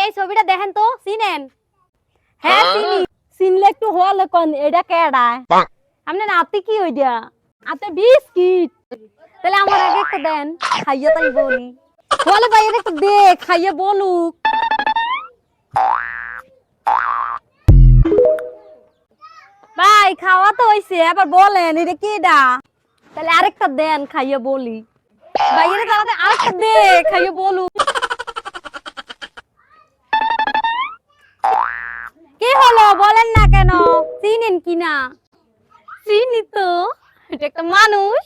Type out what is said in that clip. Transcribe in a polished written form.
এই ছবিটা দেখেন তো, চিনেন? হ্যাঁ চিনি। চিনলে একটু হওয়ালে কোন এটা কেডায়? আপনার নাতি কি ওইটা? আতে বিস্কিট। তাহলে আমার আগে একটা দেন, খাইয়া তাই বলি। হলে ভাই এটা একটু দে খাইয়ে বলুক। ভাই খাওয়া তো হইছে, আবার বলেন এটা কি ডা? তাহলে আরেকটা দেন খাইয়ে বলি। বাইরে তাহলে আরেকটা দে, খাইয়ে বলুক। কি হলো বলেন না কেন? চিনেন কিনা? চিনি তো। এটা একটা মানুষ।